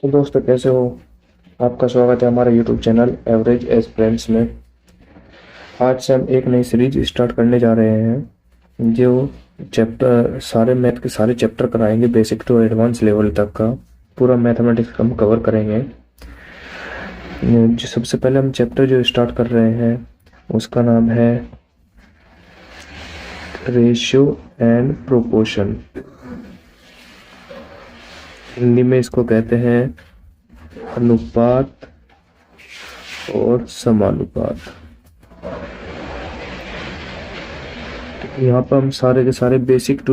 तो दोस्तों कैसे हो। आपका स्वागत है हमारे YouTube channel average age friends में। आज से हम एक नई सीरीज स्टार्ट करने जा रहे हैं जो चैप्टर सारे मैथ के सारे चैप्टर कराएंगे, बेसिक टू एडवांस लेवल तक का पूरा मैथमेटिक्स हम कवर करेंगे। जो सबसे पहले हम चैप्टर जो स्टार्ट कर रहे हैं उसका नाम है रेशियो एंड प्रोपोर्शन। हिंदी में इसको कहते हैं अनुपात और समानुपात। तो यहाँ पर हम सारे के सारे बेसिक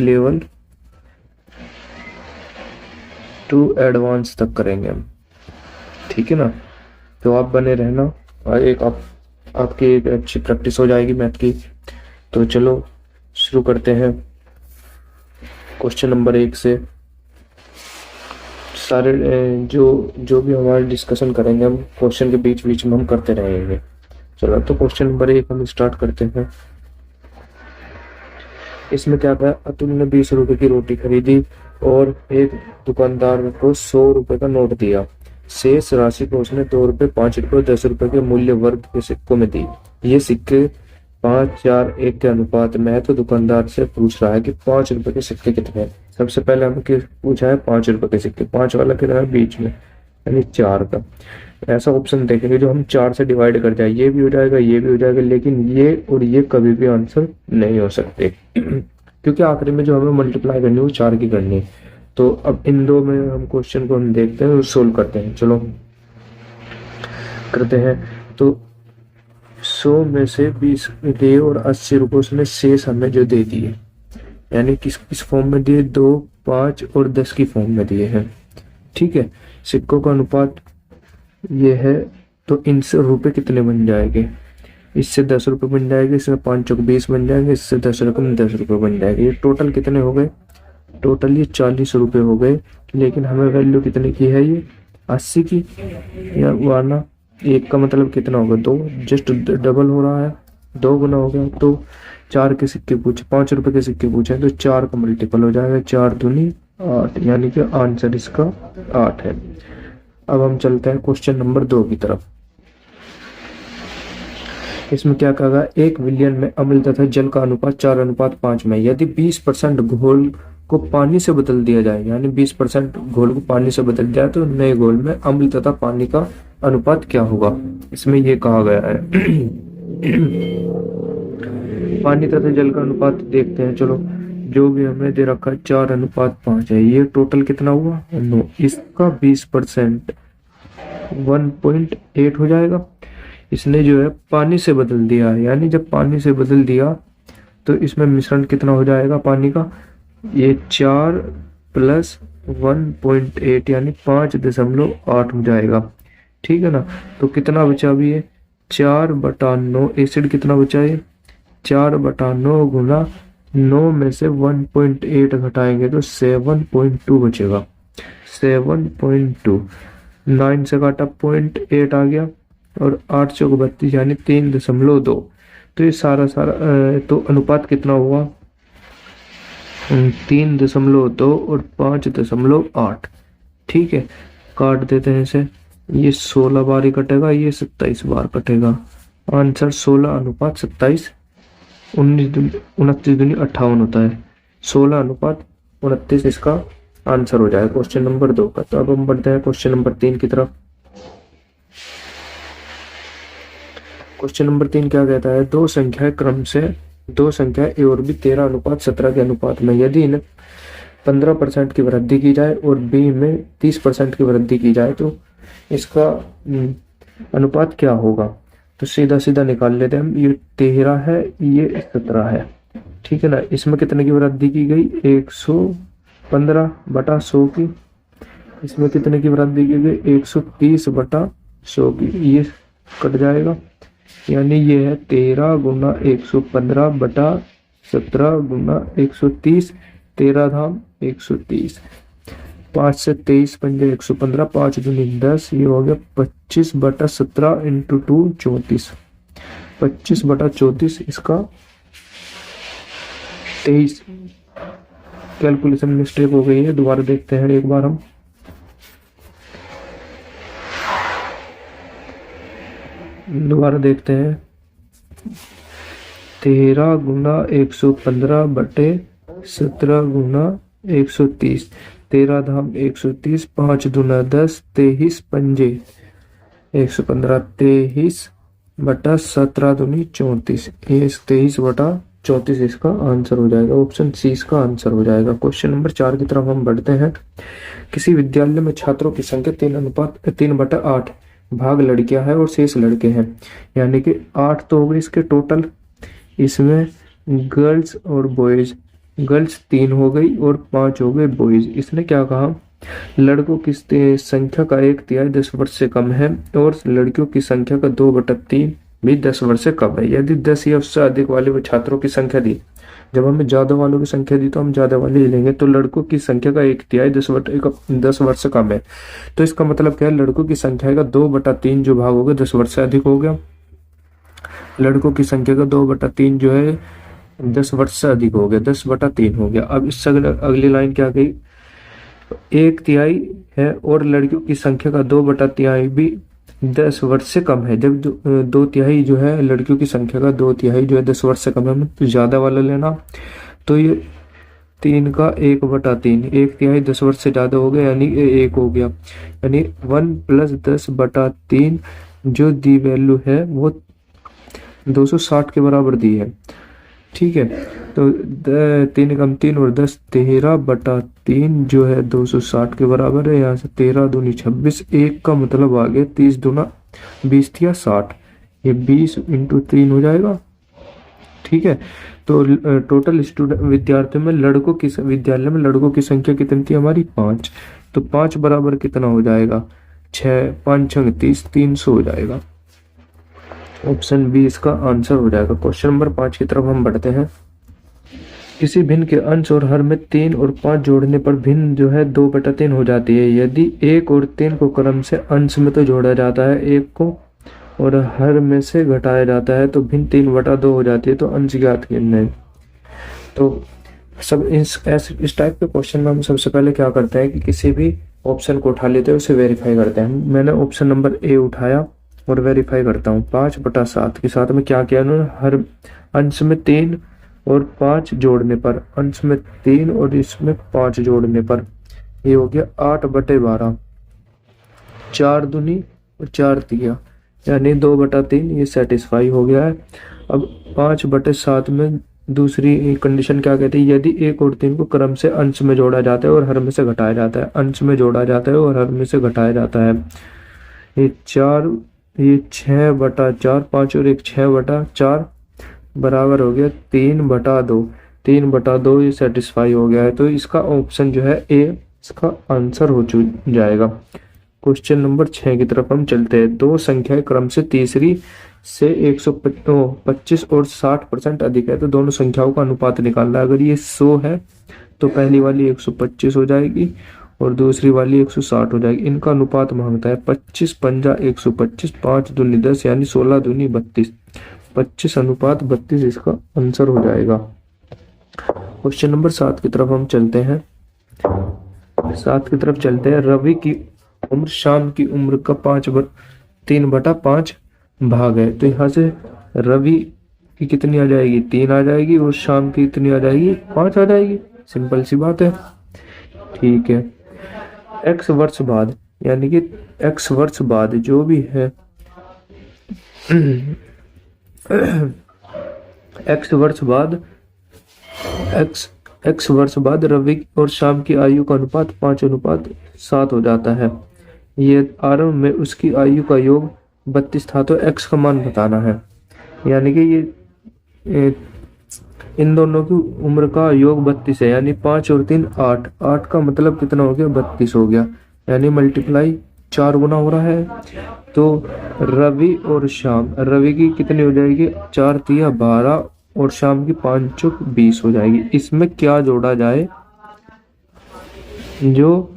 लेवल टू एडवांस तक करेंगे हम, ठीक है ना। तो आप बने रहना और आपकी एक अच्छी प्रैक्टिस हो जाएगी मैथ की। तो चलो शुरू करते हैं क्वेश्चन नंबर 1 से। सारे जो भी हमारे डिस्कशन करेंगे हम क्वेश्चन के बीच बीच में हम करते रहेंगे। चलो तो क्वेश्चन नंबर 1 हम स्टार्ट करते हैं। इसमें क्या था, अतुल ने 20 रुपए की रोटी खरीदी और एक दुकानदार को 100 रुपए का नोट दिया। शेष राशि को उसने 2 रुपए, 5 रुपए, 10 रुपए के मूल्य वर्ग के सिक्कों में दी। ये सिक्के 5, 4, 1 के अनुपात में है। तो दुकानदार से पूछ रहा है कि 5 रुपए के सिक्के कितने हैं। सबसे पहले हमने पूछा है 5 रुपए के सिक्के, 5 वाला कितना है बीच में, यानी 4 का। ऐसा ऑप्शन देखेंगे जो हम 4 से डिवाइड कर जाए, ये भी हो जाएगा, ये भी हो जाएगा, लेकिन ये और ये कभी भी आंसर नहीं हो सकते क्योंकि आखिरी में जो हमें मल्टीप्लाई करनी है वो 4 की करनी है। तो अब इन दो में हम क्वेश्चन को हम देखते हैं और सोल्व करते हैं। चलो करते हैं। तो 100 में से 20 दिए और 80 रुपए उसने शेष हमें जो दे दिए, यानी किस फॉर्म में दिए, 2, 5 और 10 की फॉर्म में दिए हैं, ठीक है। सिक्कों का अनुपात ये है, तो इनसे रुपए कितने बन जाएंगे, इससे 10 रुपए बन जाएंगे, इससे 5 चौक 20 बन जाएंगे, इससे 10 रुपए 10 रुपए बन जाएंगे। ये टोटल कितने हो गए, टोटल ये 40 रुपए हो गए। लेकिन हमें वैल्यू कितने की है, ये 80 की, या वरना 1 का मतलब कितना होगा, 2, जस्ट डबल हो रहा है, 2 गुना हो गया। तो 4 के सिक्के पूछे, 5 रुपए के सिक्के पूछे तो 4 का मल्टीपल हो जाएगा, 4 दूनी 8, यानी कि आंसर इसका 8 है। अब हम चलते हैं क्वेश्चन नंबर 2 की तरफ। इसमें क्या कहा, 1 विलियन में अम्ल तथा जल का अनुपात 4:5 में। यदि 20% घोल को पानी से बदल दिया जाए, यानी 20% घोल को पानी से बदल दिया तो नए घोल में अम्ल तथा पानी का अनुपात क्या होगा। इसमें ये कहा गया है पानी तथा जल का अनुपात देखते हैं। चलो जो भी हमें दे रखा है 4:5 है, ये टोटल कितना हुआ 9, इसका 20% 1.8 हो जाएगा। इसने जो है पानी से बदल दिया है, यानी जब पानी से बदल दिया तो इसमें मिश्रण कितना हो जाएगा पानी का, ये 4 + 1.8 यानी 5.8 हो जाएगा, ठीक है ना। तो कितना बचा अभी ये 4/9, एसिड कितना बचा है 4/9 गुना 9 में से 1.8 घटाएंगे तो 7.2 बचेगा, 7.2। 9 से काटा 0.8 आ गया और 8 चौक 32 यानी 3.2। तो ये सारा तो अनुपात कितना हुआ 3.2 और 5.8, ठीक है। काट देते हैं इसे, ये 16 बार ही कटेगा, ये 27 बार कटेगा। आंसर 16:27, 29 दूनी 58 होता है, 16:29 इसका आंसर हो जाएगा क्वेश्चन नंबर 2 का। तो अब हम बढ़ते हैं क्वेश्चन नंबर 3 की तरफ। क्वेश्चन नंबर 3 क्या कहता है, दो संख्या ए और बी 13:17 के अनुपात में, यदि इन्हें 15% की वृद्धि की जाए और बी में 30% की वृद्धि की जाए तो इसका अनुपात क्या होगा। तो सीधा सीधा निकाल लेते हैं हम, ये 13 है, ये 17 है, ठीक है ना। इसमें कितने की वृद्धि की गई 115/100 की, इसमें कितने की वृद्धि की गई 130/100 की, ये कट जाएगा, यानी ये है 13 गुना 115/17 गुना 130, 13 धाम 130, 5 से 23 पंजे 115, 5 दूनी 10, ये हो गया 25/17 इंटू 2 34, 25/34 इसका 23। कैलकुलेशन मिस्टेक हो गई है, दोबारा देखते हैं एक बार हम। दोबारा देखते हैं। 13 गुना 115 बटे 17 गुना 130। 13 धाम 130, 5 दूना 10, 23 पंजे 115, 23 बटा 17 दूनी 34। ये 23 बटा 34 इसका आंसर हो जाएगा। ऑप्शन सी इसका आंसर हो जाएगा। क्वेश्चन नंबर 4 की तरफ हम बढ़ते हैं। किसी विद्यालय में छात्रों की संख्या 3:3/8 भाग लड़कियां हैं और शेष लड़के हैं, यानी कि 8 तो हो गए इसके टोटल। इसमें गर्ल्स और बॉयज, गर्ल्स 3 हो गई और 5 हो गए बॉयज। इसने क्या कहा, लड़कों की संख्या का 1/3 10 वर्ष से कम है और लड़कियों की संख्या का 2/3 भी 10 वर्ष से कम है। यदि 10 या उससे अधिक वाले छात्रों की संख्या दी, जब हमें ज्यादा वालों की संख्या दी तो हम ज्यादा वाले ही लेंगे। तो लड़कों की संख्या का 1/3 10 वर्ष से कम है, तो इसका मतलब क्या है, लड़कों की संख्या का 2/3 जो भाग हो गया 10 वर्ष से अधिक हो गया। लड़कों की संख्या का 2/3 जो है 10 वर्ष से अधिक हो गया, 10/3 हो गया। अब इससे अगली लाइन क्या गई, 1/3 है और लड़कियों की संख्या का 2/3 भी 10 वर्ष से कम है। जब 2/3 जो है लड़कियों की संख्या का 2/3 जो है 10 वर्ष से कम है, तो ज्यादा वाला लेना। तो ये 3 का 1/3, 1/3 10 वर्ष से ज्यादा हो गया, यानी 1 हो गया। यानी 1 + 10/3 जो दी वैल्यू है वो 260 के बराबर दी है। ठीक है, तो 3 कम 3 और 10 13/3 जो है 260 के बराबर है। यहाँ से 13 दूनी 26, 1 का मतलब आ गया 30 दूना 20 या 60, ये 20 × 3 हो जाएगा। ठीक है, तो टोटल स्टूडेंट विद्यार्थियों में विद्यालय में लड़कों की संख्या कितनी थी हमारी, 5। तो 5 बराबर कितना हो जाएगा, 6, 5 × 30, 300 हो जाएगा। ऑप्शन बी इसका आंसर हो जाएगा। क्वेश्चन नंबर 5 की तरफ हम बढ़ते हैं। किसी भिन्न के अंश और हर में 3 और 5 जोड़ने पर भिन्न जो है 2/3 हो जाती है। यदि 1 और 3 को क्रम से अंश में तो जोड़ा जाता है, 1 को और हर में से घटाया जाता है, तो भिन्न 3/2 हो जाती है। तो अंश ज्ञात करना है। तो सब इस टाइप के क्वेश्चन में हम सबसे पहले क्या करते हैं कि किसी भी ऑप्शन को उठा लेते हैं, उसे वेरीफाई करते हैं। मैंने ऑप्शन नंबर ए उठाया और वेरीफाई करता हूँ। 5/7 के साथ में क्या किया उन्होंने, हर अंश में 3 और 5 जोड़ने पर, अंश में 3 और इसमें 5 जोड़ने पर ये हो गया 8/12, 4 दूनी और 4 तिया, यानी 2/3 ये सेटिस्फाई हो गया है। अब 5/7 में दूसरी कंडीशन क्या कहती है, यदि 1 और 3 को क्रम से अंश में जोड़ा जाता है और हर में से घटाया जाता है, अंश में जोड़ा जाता है और हर में से घटाया जाता है। ये 6/4, 5 और 1 6/4 बराबर हो गया 3/2, 3/2 ये सेटिस्फाई हो गया है। तो इसका ऑप्शन जो है ए इसका आंसर हो जाएगा। क्वेश्चन नंबर 6 की तरफ हम चलते हैं। दो संख्याएं क्रम से तीसरी से 125 और 60% अधिक है, तो दोनों संख्याओं का अनुपात निकालना है। अगर ये 100 है तो पहली वाली 125 हो जाएगी और दूसरी वाली 160 हो जाएगी। इनका अनुपात मांगता है 25 पंजा 125, 5 दूनी 10, यानी 16 दूनी 32, 25:32 इसका आंसर हो जाएगा। क्वेश्चन नंबर 7 की तरफ हम चलते हैं। 7 की तरफ चलते हैं। रवि की उम्र शाम की उम्र का 3/5 भाग है, तो यहाँ से रवि की कितनी आ जाएगी, 3 आ जाएगी और शाम की कितनी आ जाएगी, 5 आ जाएगी। सिंपल सी बात है। ठीक है, x वर्ष बाद, यानी कि x वर्ष बाद जो भी है x वर्ष बाद रवि और शाम की आयु का अनुपात 5:7 हो जाता है। ये आरंभ में उसकी आयु का योग 32 था, तो x का मान बताना है। यानी कि ये इन दोनों की उम्र का योग 32 है, यानी 5 और 3 8, 8 का मतलब कितना हो गया, 32 हो गया, यानी मल्टीप्लाई 4 गुना हो रहा है। तो रवि और शाम, रवि की कितनी हो जाएगी, 4 तिया 12 और शाम की 5 चौक 20 हो जाएगी। इसमें क्या जोड़ा जाए जो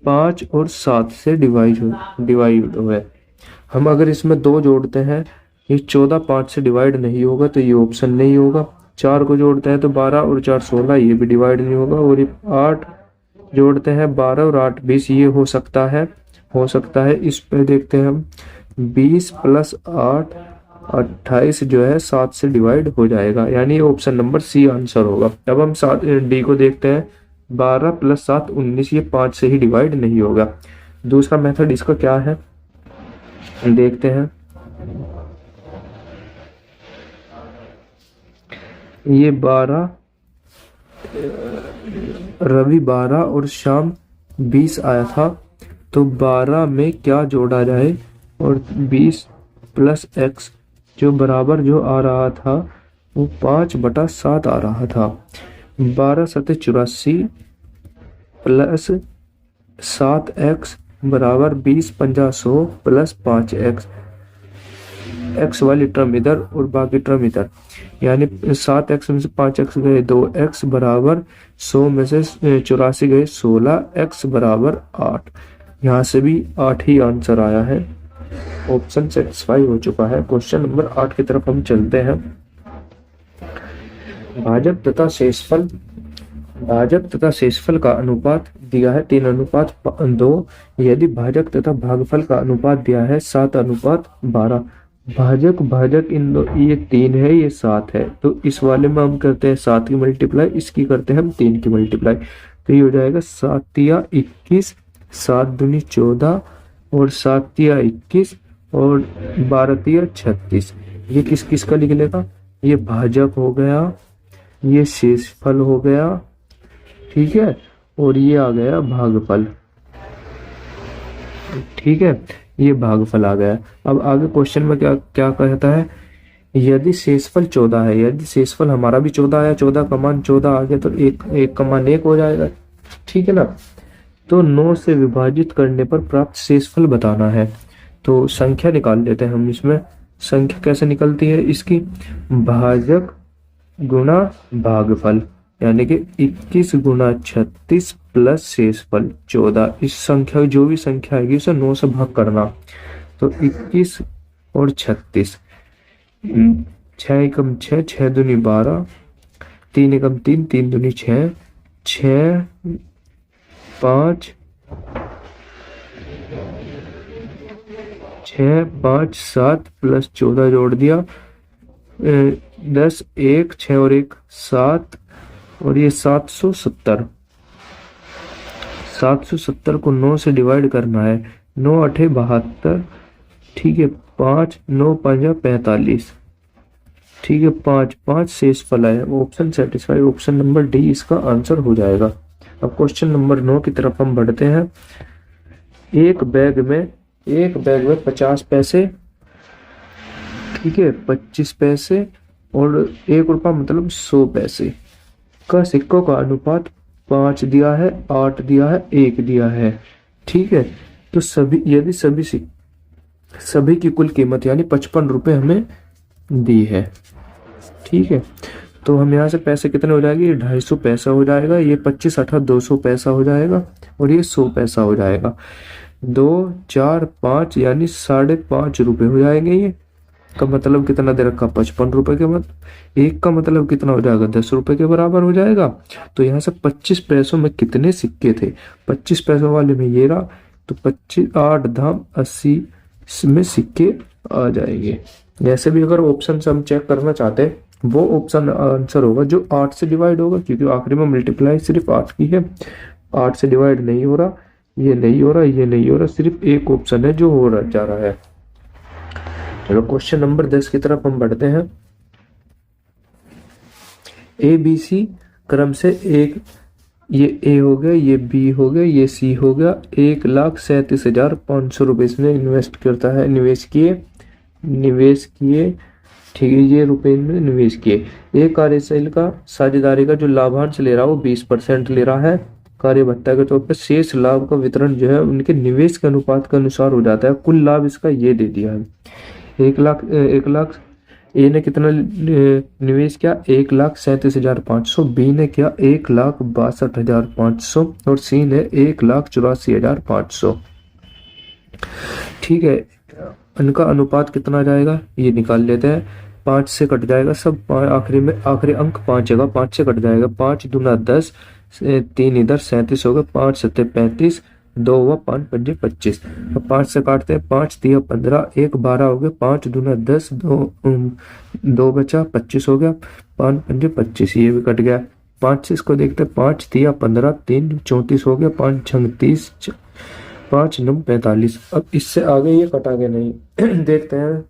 5 और 7 से डिवाइड हो। हम अगर इसमें 2 जोड़ते हैं, ये 14 5 से डिवाइड नहीं होगा, तो ये ऑप्शन नहीं होगा। 4 को जोड़ते हैं तो 12 और 4 16, ये भी डिवाइड नहीं होगा। और ये 8 जोड़ते हैं 12 और 8 20, ये हो सकता है। इस पे देखते हैं हम 20 प्लस 8 28 जो है 7 से डिवाइड हो जाएगा, यानी ऑप्शन नंबर सी आंसर होगा। अब हम डी को देखते हैं। 12 प्लस 7 19, ये 5 से ही डिवाइड नहीं होगा। दूसरा मेथड इसका क्या है देखते हैं। ये 12 रवि 12 और शाम 20 आया था, तो 12 में क्या जोड़ा जाए, और 20 प्लस x जो बराबर जो आ रहा था वो 5/7 आ रहा था। 12 सत्ते 84 प्लस 7x बराबर 20 पंजा 100 प्लस 5x, x वाली टर्म इधर और बाकी टर्म इधर, यानी 7x में से 5x गए 2x बराबर 100 में से 84 गए 16, x बराबर 8। यहाँ से भी 8 ही आंसर आया है। ऑप्शन सेटिस्फाई हो चुका है। क्वेश्चन नंबर 8 की तरफ हम चलते हैं। भाजक तथा शेषफल का अनुपात दिया है 3:2। यदि भाजक तथा भागफल का अनुपात दिया है 7:12। भाजक इन दो, ये 3 है ये 7 है, तो इस वाले में हम करते हैं 7 की मल्टीप्लाई, इसकी करते हैं हम 3 की मल्टीप्लाई, तो ये हो जाएगा 7 या 21, 7 दूनी 14 और 7 या 21 और 12 या 36। ये किस किस का लिख लेगा, ये भाजक हो गया, ये शेषफल हो गया, ठीक है, और ये आ गया भागफल, ठीक है, ये भागफल आ गया। अब आगे क्वेश्चन में क्या क्या कहता है, यदि शेषफल 14 है, यदि शेषफल हमारा भी 14 आया, 14 का मान 14 आ गया, तो एक का मान 1 हो जाएगा, ठीक है ना। तो 9 से विभाजित करने पर प्राप्त शेषफल बताना है। तो संख्या निकाल लेते हैं हम। इसमें संख्या कैसे निकलती है इसकी, भाजक गुणा भागफल, यानी कि 21 गुणा 36 प्लस शेषफल 14। इस संख्या जो भी संख्या आएगी उसे 9 से भाग करना, तो 21 और 36, 6 एकम 6, 6 दूनी 12, 3 एकम 3, 3 दूनी 6, 6 5 6 5 7 प्लस 14 जोड़ दिया, 10 1 6 और 1 7, और ये 770 को 9 से डिवाइड करना है, 9 8 72, ठीक है, 5 9 5 45, ठीक है, 5 5 शेषफल है। Option satisfy, option number D इसका आंसर हो जाएगा। अब क्वेश्चन नंबर 9 की तरफ हम बढ़ते हैं। एक बैग में 50 पैसे, ठीक है, 25 पैसे और 1 रुपया मतलब 100 पैसे का सिक्कों का अनुपात 5 दिया है, 8 दिया है, 1 दिया है, ठीक है। तो यदि सभी की कुल कीमत यानी 55 रुपये हमें दी है, ठीक है। तो हम यहाँ से पैसे कितने हो जाएंगे, ये 250 पैसा हो जाएगा, ये 25 8 200 पैसा हो जाएगा, और ये 100 पैसा हो जाएगा। 2 4 5 यानी 5.5 रुपये हो जाएंगे। ये का मतलब कितना दे रखा, 55 रुपए के मतलब 1 का मतलब कितना हो जाएगा, 10 रुपए के बराबर हो जाएगा। तो यहाँ से 25 पैसों में कितने सिक्के थे, 25 पैसों वाले में ये रहा, तो 25 8 धाम 80 में सिक्के आ जाएंगे। जैसे भी अगर ऑप्शन से हम चेक करना चाहते हैं, वो ऑप्शन आंसर होगा जो 8 से डिवाइड होगा, क्योंकि आखिरी में मल्टीप्लाई सिर्फ 8 की है, 8 से डिवाइड नहीं हो रहा, ये नहीं हो रहा, ये नहीं हो रहा, सिर्फ एक ऑप्शन है जो हो रहा जा रहा है। चलो क्वेश्चन नंबर 10 की तरफ हम बढ़ते हैं। ABC क्रम से एक, ये A हो गया, ये B हो गया, ये C हो गया, 1,37,500 रुपये इसने इन्वेस्ट करता है, निवेश किए, ठीक है, ये रुपए में निवेश किए। एक कार्यशील का साझेदारी का जो लाभांश ले रहा है वो 20% ले रहा है कार्य भत्ता के तौर पर। शेष लाभ का वितरण जो है उनके निवेश के अनुपात के अनुसार हो जाता है। कुल लाभ इसका ये दे दिया है, 1 लाख ए ने कितना निवेश किया, 1,37,500, बी ने किया 1,62,500 और सी ने 1,84,500, ठीक है। इनका अनुपात कितना जाएगा ये निकाल लेते हैं। 5 से कट जाएगा सब, आखिरी अंक 5 जगह 5 से कट जाएगा, 5 दूना 10, 3 इधर 37 होगा, 5 7 35 2 हुआ, 5 पंजे 25। अब 5 से काटते हैं, 5 तिया 15, 1 12 हो गया, 5 दूना 10, 2 बचा 25 हो गया, 5 पंजे 25, ये भी कट गया। 5 से इसको देखते हैं, 5 तिया 15, 3 34 हो गया, 5 छंग 30, 5 9 45। अब इससे आगे ये कटा के नहीं देखते हैं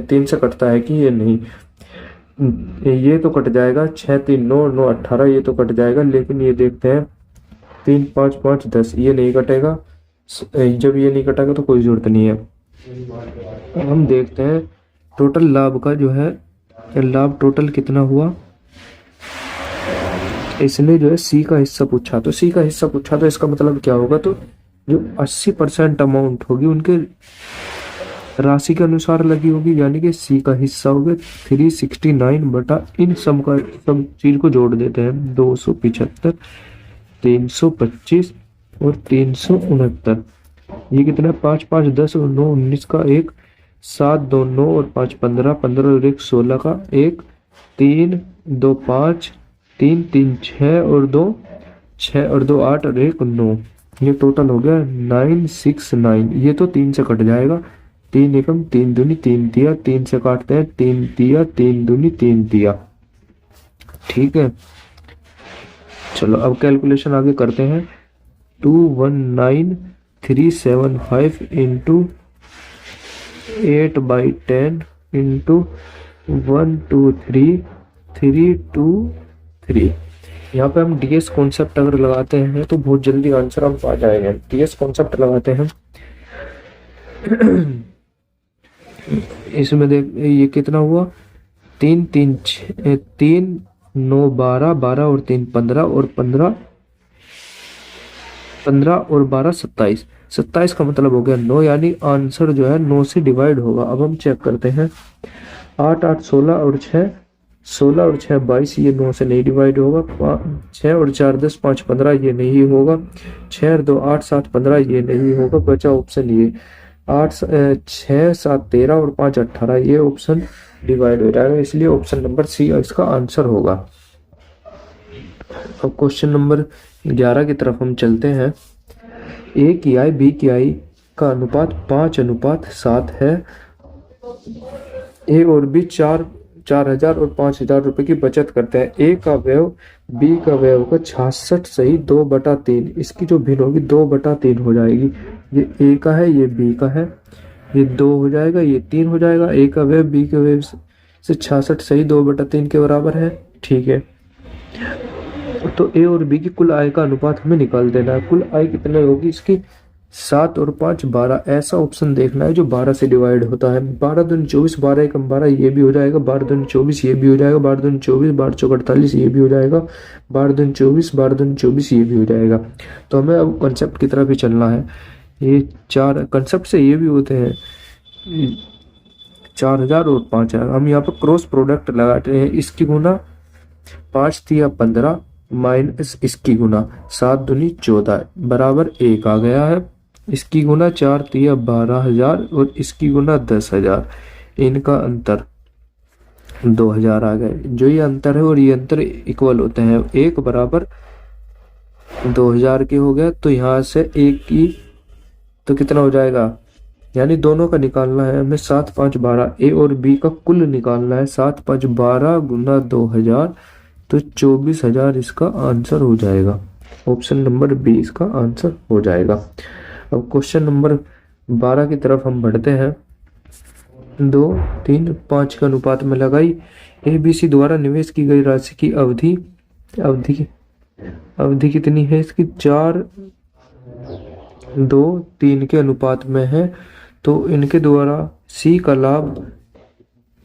3 से कटता है कि ये नहीं, ये तो कट जाएगा, 6 3 9 9 18, ये तो कट जाएगा, लेकिन ये देखते हैं 3 5 5 10, ये नहीं कटेगा। जब ये नहीं कटेगा तो कोई जरूरत नहीं है। अब हम देखते हैं टोटल लाभ का जो है, लाभ टोटल कितना हुआ। इसने जो है सी का हिस्सा पूछा, तो सी का हिस्सा पूछा तो इसका मतलब क्या होगा, तो जो 80% अमाउंट होगी उनके राशि के अनुसार लगी होगी, यानी कि सी का हिस्सा हो गया 369 बटा इन सब का, सब चीज को जोड़ देते हैं, 275, 325 और 369। ये कितना है, 5 5 10 और 9 19 का 1, 7 2 9 और 5 15, 15 और 1 16 का 1, 3 2 5, 3 3 6 और 2 6 और 2 8 और 1 9, ये टोटल हो गया 969। ये तो 3 से कट जाएगा, 3 एकम 3 दूनी 3 तिया, 3 से काटते हैं 3 तिया, 3 दूनी 3 तिया। ठीक है, चलो अब कैलकुलेशन आगे करते हैं। 219375 इंटू 8/10 इंटू 123323। यहाँ पे हम डीएस कॉन्सेप्ट अगर लगाते हैं तो बहुत जल्दी आंसर हम पा जाएंगे। डीएस कॉन्सेप्ट लगाते हैं इसमें देख, ये कितना हुआ, 3 3 3 9 12, 12 और 3 15 और 15 और 12 27, 27 का मतलब हो गया 9, यानी आंसर जो है 9 से डिवाइड होगा। अब हम चेक करते हैं, 8 8 16 और 6, 16 और 6 22, ये 9 से नहीं डिवाइड होगा। 6 और 4 10, 5 15, ये नहीं होगा। 6 और 2 8 7 15, ये नहीं होगा। बचा ऑप्शन ये 8 6 7 13 और 5 18, ये ऑप्शन डिवाइड हो जाएगा, इसलिए ऑप्शन नंबर सी इसका आंसर होगा। अब क्वेश्चन नंबर 11 की तरफ हम चलते हैं। ए की आई बी की आई का अनुपात 5:7 है। ए और बी 4,000 और 5,000 रुपए की बचत करते हैं। ए का व्यय बी का व्यय होगा 66 सही 2/3, इसकी जो भिन्न होगी 2/3 हो जाएगी। ये ए का है, ये बी का है, ये 2 हो जाएगा, ये 3 हो जाएगा। ए का व्यय बी के व्यय से 66 सही 2/3 के बराबर है। ठीक है, तो ए और बी की कुल आय का अनुपात हमें निकाल देना है। कुल आय कितने होगी इसकी, 7 और 5 12, ऐसा ऑप्शन देखना है जो 12 से डिवाइड होता है। 12 दूनी 24, 12 एकम 12, ये भी हो जाएगा। 12 दूनी 24, ये भी हो जाएगा। 12 दूनी 24, 12 चौक 48, ये भी हो जाएगा। 12 दूनी 24, 12 दूनी 24, ये भी हो जाएगा। तो हमें अब कंसेप्ट की तरफ ही चलना है। ये 4 कंसेप्ट से ये भी होते हैं 4,000 और 5,000। हम यहाँ पर क्रॉस प्रोडक्ट लगाते हैं, इसकी गुना 5 तिया 15 माइनस इसकी गुना 7 दूनी 14 बराबर 1 आ गया है। इसकी गुना 4 तिया 12,000 और इसकी गुना 10,000, इनका अंतर 2,000 आ गए। जो ये अंतर है और ये अंतर इक्वल होते हैं, 1 बराबर 2,000 के हो गया। तो यहाँ से 1 की तो कितना हो जाएगा, यानी दोनों का निकालना है हमें। 7 5 12, ए और बी का कुल निकालना है। 7 5 12 गुना 2,000, तो 24,000 इसका आंसर हो जाएगा। ऑप्शन नंबर बी इसका आंसर हो जाएगा। अब क्वेश्चन नंबर 12 की तरफ हम बढ़ते हैं। 2 3 5 के अनुपात में लगाई। ए बी सी द्वारा निवेश की गई राशि की अवधि कितनी है इसकी, 4 2 3 के अनुपात में है। तो इनके द्वारा सी का लाभ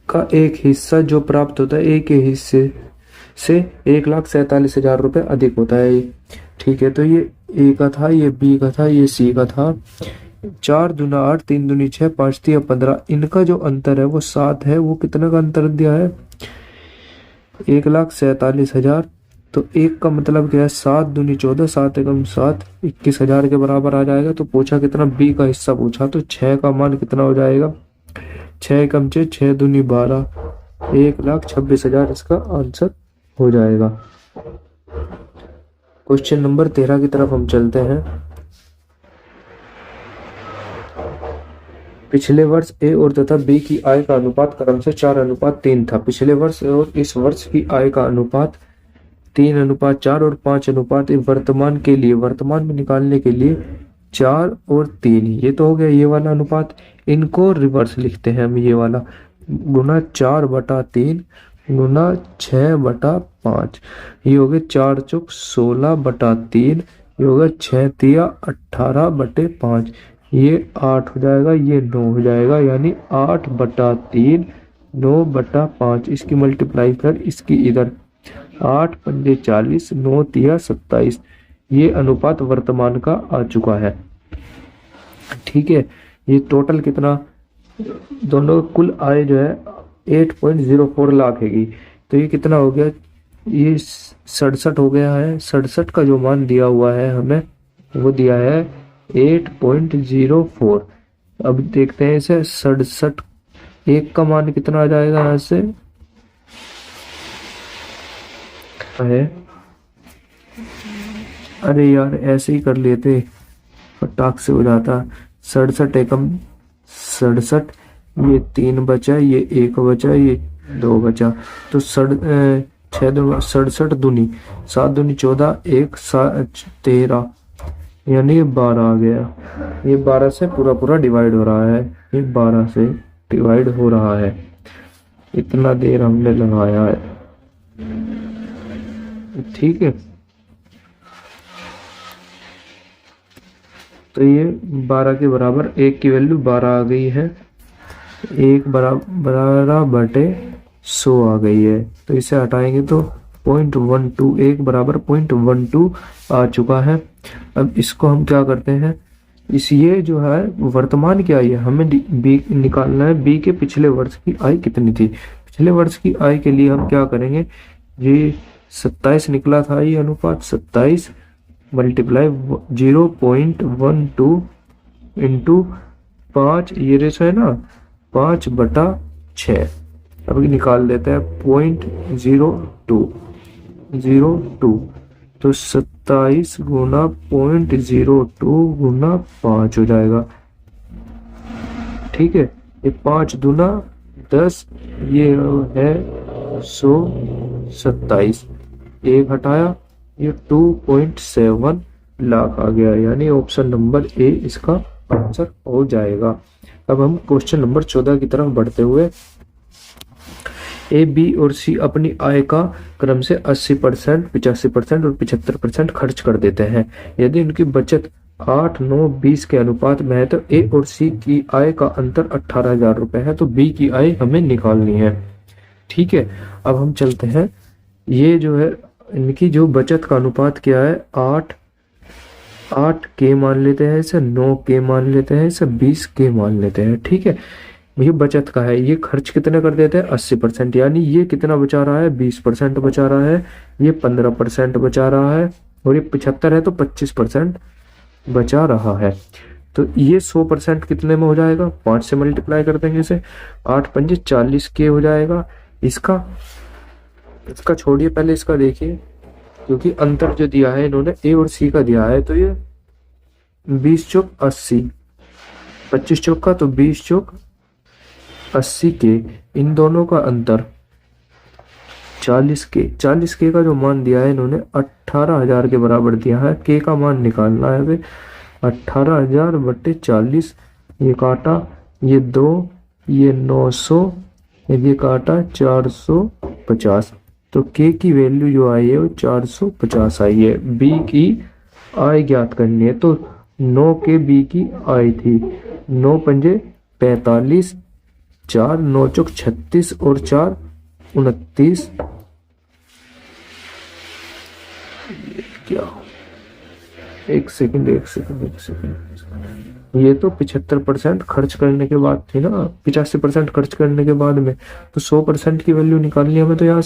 का एक हिस्सा जो प्राप्त होता है, ए के हिस्से से 1,47,000 रुपये अधिक होता है। ठीक है, तो ये ए का था, ये बी का था, ये सी का था। 4 दूना 8, 3 दूनी 6, 5 तिया 15, इनका जो अंतर है वो 7 है। वो कितना का अंतर दिया है, 1,47,000। तो 1 का मतलब क्या है, 7 दूनी 14, 7 एकम 7, 21,000 के बराबर आ जाएगा। तो पूछा कितना, बी का हिस्सा पूछा, तो 6 का मान कितना हो जाएगा, 6 एकम 6, 6 दूनी 12, 1,26,000 इसका आंसर हो जाएगा। क्वेश्चन नंबर 13 की तरफ हम चलते हैं। पिछले वर्ष ए और तथा बी की आय का अनुपात क्रम से 4:3 था। पिछले वर्ष और इस वर्ष की आय का अनुपात 3:4 और 5:1 वर्तमान के लिए, वर्तमान में निकालने के लिए 4 और 3, ये तो हो गया ये वाला अनुपात। इनको रिवर्स लिखते हैं हम, ये वाला गुना 4/3 गुना 6/5, ये हो गया 4 चौक 16/3, ये होगा 6 तिया 18/5, ये 8 हो जाएगा, ये 9 हो जाएगा, यानी 8/3 9/5। इसकी मल्टीप्लाई कर इसकी इधर, 8 पंजे 40 9 तिया 27, ये अनुपात वर्तमान का आ चुका है। ठीक है, ये टोटल कितना, दोनों कुल आय जो है 8.04 लाख हैगी। तो ये कितना हो गया, ये 67 हो गया है। 67 का जो मान दिया हुआ है हमें, वो दिया है 8.04। अब देखते हैं इसे, 67 एक का मान कितना आ जाएगा यहाँ से है, अरे यार ऐसे ही कर लेते फटाक से हो जाता। 67 एकम 67, ये 3 बचा, ये 1 बचा, ये 2 बचा, तो 67 दूनी 7 दूनी 14, 1 13, यानी ये 12 आ गया। ये 12 से पूरा डिवाइड हो रहा है, ये 12 से डिवाइड हो रहा है। इतना देर हमने लगाया है। ठीक है, तो ये 12 के बराबर, 1 की वैल्यू 12 आ गई है, 1 12/100 आ गई है। तो इसे हटाएंगे तो 0.12, 1 बराबर 0.12 आ चुका है। अब इसको हम क्या करते हैं, इस ये जो है वर्तमान की आय है, हमें बी निकालना है, बी के पिछले वर्ष की आय कितनी थी। पिछले वर्ष की आय के लिए हम क्या करेंगे, ये 27 निकला था, ये अनुपात 27 मल्टीप्लाई 0.12 इंटू 5, ये रेशो है ना 5/6। अब निकाल देते हैं 0.02, तो 27 गुना 0.02 गुना 5 हो जाएगा। ठीक है, ये 5 दूना 10, ये है 127, 1 हटाया, ये 2.7 लाख आ गया, यानी ऑप्शन नंबर ए इसका आंसर हो जाएगा। अब हम क्वेश्चन नंबर 14 की तरफ बढ़ते हुए, ए, बी और सी अपनी आय का क्रम से 80%, 85% और 75% खर्च कर देते हैं। यदि उनकी बचत 8, 9, 20 के अनुपात में है तो ए और सी की आय का अंतर 18,000 रुपए है, तो बी की आय हमें निकालनी है। ठीक है, अब हम चलते हैं, ये जो है इनकी जो बचत का अनुपात क्या है, 8 के मान लेते हैं इसे, 9 के मान लेते हैं इसे, 20 के मान लेते हैं। ठीक है, ये बचत का है, ये खर्च कितने कर देते हैं 80%, यानी ये कितना बचा रहा है 20% बचा रहा है, ये 15% बचा रहा है, और ये 75 है तो 25% बचा रहा है। तो ये 100% कितने में हो जाएगा, 5 से मल्टीप्लाई कर देंगे इसे, 8 पंजे 40 के हो जाएगा। इसका छोड़िए, पहले इसका देखिए, क्योंकि अंतर जो दिया है इन्होंने ए और सी का दिया है, तो ये 20 चौक 80, 25 चौक का, तो 20 चौक 80 के, इन दोनों का अंतर 40 के का जो मान दिया है इन्होंने 18,000 के बराबर दिया है। के का मान निकालना है, 18,000/40, ये काटा, ये 2, ये 900, ये काटा 450, तो के की वैल्यू जो आई है वो 450 आई है। बी की आय ज्ञात करनी है, तो 9 के बी की आय थी, 9 पंजे 45, 4 9 चौक 36 और 4 29, क्या, एक सेकंड, ये तो 75% खर्च करने के बाद थी ना, 85% खर्च करने के बाद में, तो 100% की वैल्यू निकालनी हमें। तो यहाँ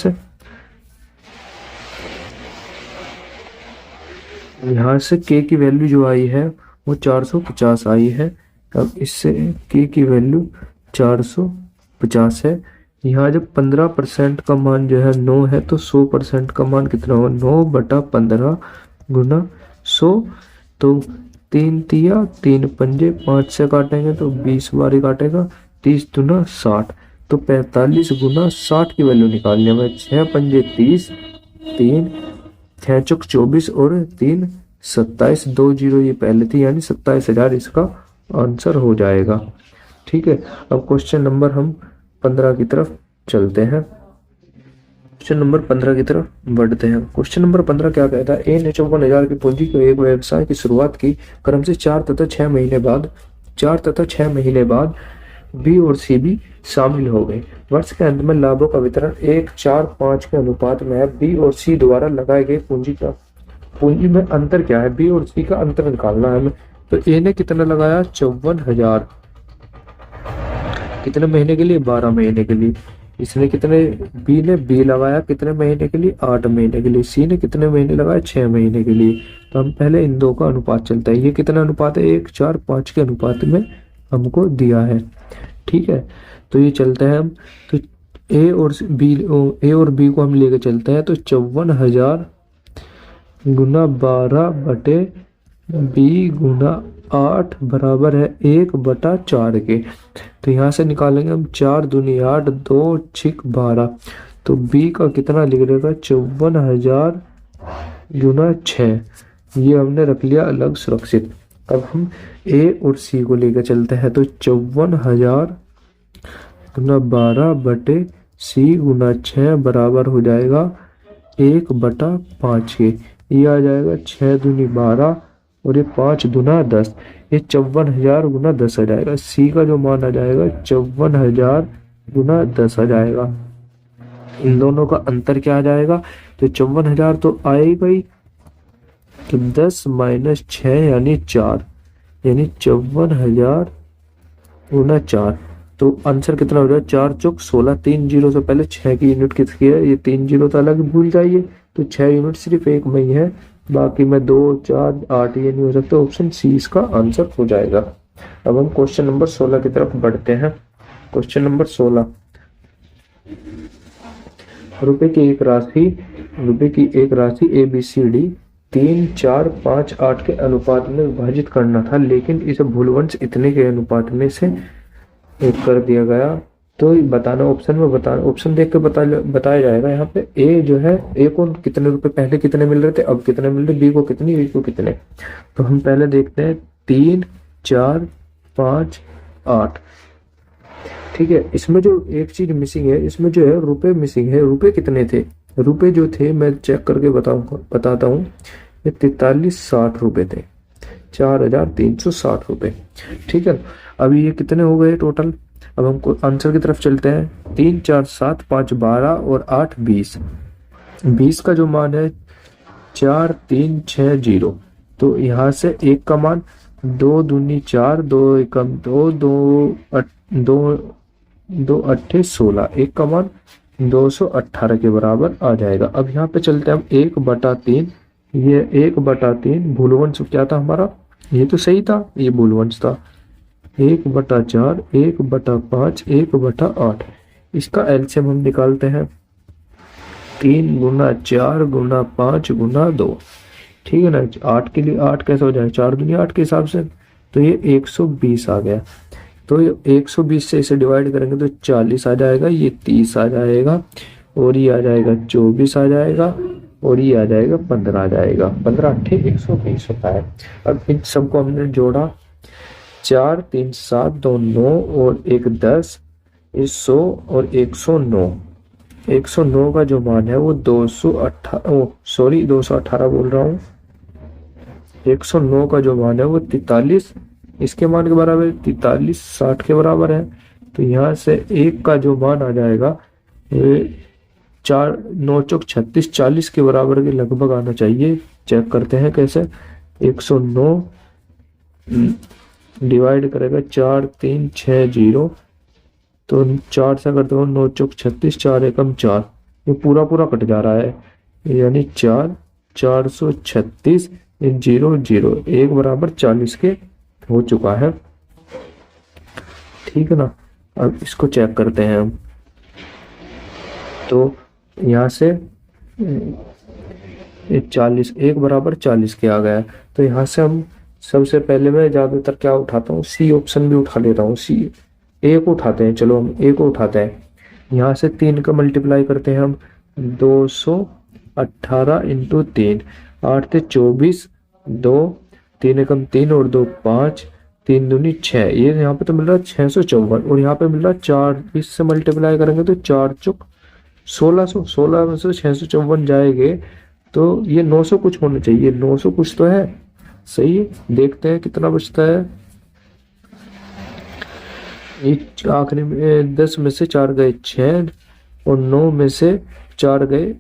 से के की वैल्यू जो आई है वो 450 आई है। अब इससे के की वैल्यू 450 है। यहाँ जब 15% का मान जो है 9 है, तो 100% का मान कितना होगा, 9/15 गुना 100, तो 3 तिया 3 पंजे 5 से काटेंगे तो 20 बार ही काटेगा, 30 दूना 60, तो 45 गुना 60 की वैल्यू निकालनी है। 6 पंजे 30, 3 6 चौक 24 और 3 27, 2 जीरो ये पहले थी, यानी 27,000 इसका आंसर हो जाएगा। ठीक है, अब क्वेश्चन नंबर हम 15 की तरफ चलते हैं। क्वेश्चन नंबर 15 की तरफ बढ़ते हैं। क्वेश्चन नंबर 15 क्या कहता है, ए ने 54,000 की पूंजी को एक व्यवसाय की शुरुआत की, क्रम से 4 तथा 6 महीने बाद बी और सी भी शामिल हो गए। वर्ष के अंत में लाभों का वितरण 1:4:5 के अनुपात में है। बी और सी द्वारा लगाए गए पूंजी में अंतर क्या है, बी और सी का अंतर निकालना है हमें। तो ए ने कितना लगाया 54,000, कितने महीने के लिए 12 महीने के लिए। इसने कितने, बी ने बी लगाया कितने महीने के लिए 8 महीने के लिए। सी ने कितने महीने लगाया 6 महीने के लिए। तो हम पहले इन दो का अनुपात चलता है, ये कितना अनुपात है 1:4:5 के अनुपात में हमको दिया है। ठीक है, तो ये चलते हैं हम, तो ए और बी को हम लेके चलते हैं। तो 54,000 गुना 12 बटे बी गुना 8 बराबर है 1/4 के। तो यहाँ से निकालेंगे हम 4 दूनी 8, 2 6 12, तो बी का कितना लिख देगा 54,000 गुना 6, ये हमने रख लिया अलग सुरक्षित। अब हम ए और सी को लेकर चलते हैं। तो 54,000 गुना 12 बटे सी गुना 6 बराबर हो जाएगा 1/5 के। ये आ जाएगा 6 दूनी 12 और ये 5 दूना 10, ये 54,000 गुना 10 आ जाएगा। सी का जो मान आ जाएगा 54,000 गुना 10 आ जाएगा। इन दोनों का अंतर क्या आ जाएगा, तो 54,000 तो आएगा ही, तो 10 - 6 यानी 4, यानी 54,000 गुना 4, तो आंसर कितना हो जाएगा 4 चौक 16, 3 जीरो से पहले 6 की यूनिट किसकी है, ये 3 जीरो तो अलग भूल जाइए, तो 6 यूनिट सिर्फ एक में ही है, बाकी में 2 4 8 ये नहीं हो सकता। ऑप्शन सी इसका आंसर हो जाएगा। अब हम क्वेश्चन नंबर 16 की तरफ बढ़ते हैं। क्वेश्चन नंबर 16, रुपए की एक राशि ABCD 3 4 5 8 के अनुपात में विभाजित करना था, लेकिन इसे भूलवंश इतने के अनुपात में से एक कर दिया गया। तो बताना, ऑप्शन में बताना, ऑप्शन देख के बताया जाएगा। यहाँ पे ए जो है, ए को कितने रुपए पहले कितने मिल रहे थे, अब कितने मिल रहे, बी को कितनी, बी को कितने। तो हम पहले देखते हैं 3 4 5 8। ठीक है, इसमें जो एक चीज मिसिंग है, इसमें जो है रुपए मिसिंग है। रुपए कितने थे, रुपए जो थे मैं चेक करके बताता हूँ, ये 4360 रुपए थे, 4,360 रुपए। ठीक है, अभी ये कितने हो गए टोटल। अब हमको आंसर की तरफ चलते हैं। 3 4 7 5 12 और 8 20, 20 का जो मान है 4360, तो यहाँ से एक का मान 2 दूनी 4, 2 एकम 2, 2 अट्ठे 16, एक का मान 218 के बराबर आ जाएगा। अब यहाँ पे चलते हैं हम 1/3, ये 1/3 भूलवंश क्या था हमारा, ये तो सही था, ये भूलवंश था। 1/4, 1/5, 1/8, इसका एलसीएम हम निकालते हैं 3 गुना 4 गुना 5 गुना 2। ठीक है ना, 8 के लिए 8 कैसे हो जाए, 4 दूनी 8 के हिसाब से, तो ये 120 आ गया। तो ये 120 से इसे डिवाइड करेंगे तो 40 आ जाएगा, ये 30 आ जाएगा, और ये आ जाएगा 24 आ जाएगा, और ये आ जाएगा 15 आ जाएगा। 15 अट्ठे 120 होता है। अब इन सबको हमने जोड़ा, 4 3 7 2 9 और 1 10, 100 और 109। 109 का जो मान है वो 218 बोल रहा हूँ। 109 का जो मान है वो 43 इसके मान के बराबर, 4360 के बराबर है। तो यहाँ से एक का जो मान आ जाएगा 4 9 चौक 36, 40 के बराबर के लगभग आना चाहिए। चेक करते हैं कैसे, 109 डिवाइड करेगा 4 3 6 0, तो 4 से करते हो 9 चौक 36, 4 एकम 4, ये पूरा कट जा रहा है, यानी 436 0 0, एक बराबर 40 के हो चुका है। ठीक है ना, अब इसको चेक करते हैं हम। तो यहाँ से ये 40, 1 बराबर 40 के आ गया। तो यहाँ से हम सबसे पहले मैं ज़्यादातर क्या उठाता हूँ, सी ऑप्शन भी उठा लेता हूँ। सी ए को उठाते हैं, चलो हम ए को उठाते हैं। यहाँ से 3 का मल्टीप्लाई करते हैं हम, 218 इंटू 3, 8 × 24, 2, 3 एकम 3 और 2 5, 3 दूनी 6, ये यहाँ पे तो मिल रहा है 654, और यहाँ पे मिल रहा है 4, इससे मल्टीप्लाई करेंगे तो 4 चौक 1600, 16 में से 654 जाएंगे तो ये 900 कुछ होना चाहिए, 900 कुछ तो है। सही है, देखते हैं कितना बचता है। एक आखिरी में 10 में से 4 गए 6, और 9 में से 4 गए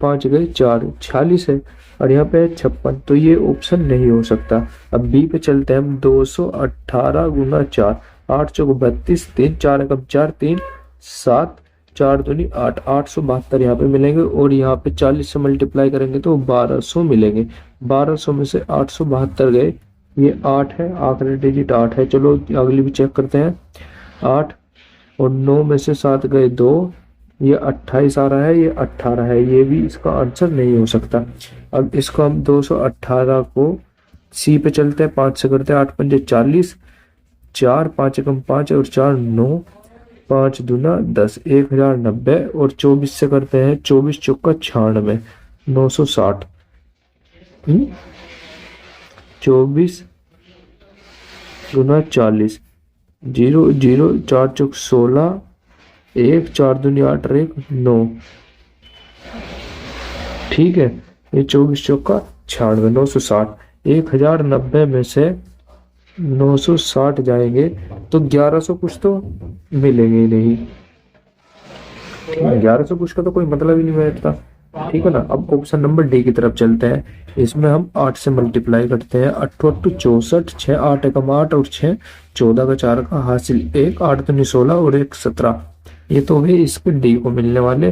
5 गए 4, 46 है, और यहाँ पे 56, तो ये ऑप्शन नहीं हो सकता। अब बी पे चलते हैं हम, 218 गुना 4, 8 चौक 32, 3 4 एकम 4, 3 7, 4 दूनी 8, 872 यहाँ पे मिलेंगे, और यहाँ पे 40 से मल्टीप्लाई करेंगे तो 1200 मिलेंगे। 1200 में से 872 गए, ये 8 है, आखिरी डिजिट 8 है। चलो अगली भी चेक करते हैं, 8, और 9 में से 7 गए 2, ये 28 आ रहा है, ये 18 है, ये भी इसका आंसर नहीं हो सकता। अब इसको हम 218 को सी पे चलते हैं, 5 से करते हैं, 8 पंजे 40, 4 5 एकम 5 और 4 9, 5 दूना 10, 1090, और 24 से करते हैं, 24 चौका 96, 960, 24 गुना 40, 0 0, 4 चौक 16, 1 4 दूनी 8 और 1 9, ठीक है। ये 24 चौका 96, 960, 1090 में से 960 जाएंगे तो 1100 कुछ तो मिलेंगे ही नहीं, ठीक है। 1100 कुछ का तो कोई मतलब ही नहीं बैठता, ठीक है ना। अब ऑप्शन नंबर डी की तरफ चलते हैं, इसमें हम 8 से मल्टीप्लाई करते हैं, 8 8 64, 6 8 एकम 8 और 6 14 का 4 का हासिल 1, 8 दूनी 16 और 1 17, ये तो है इसके डी को मिलने वाले,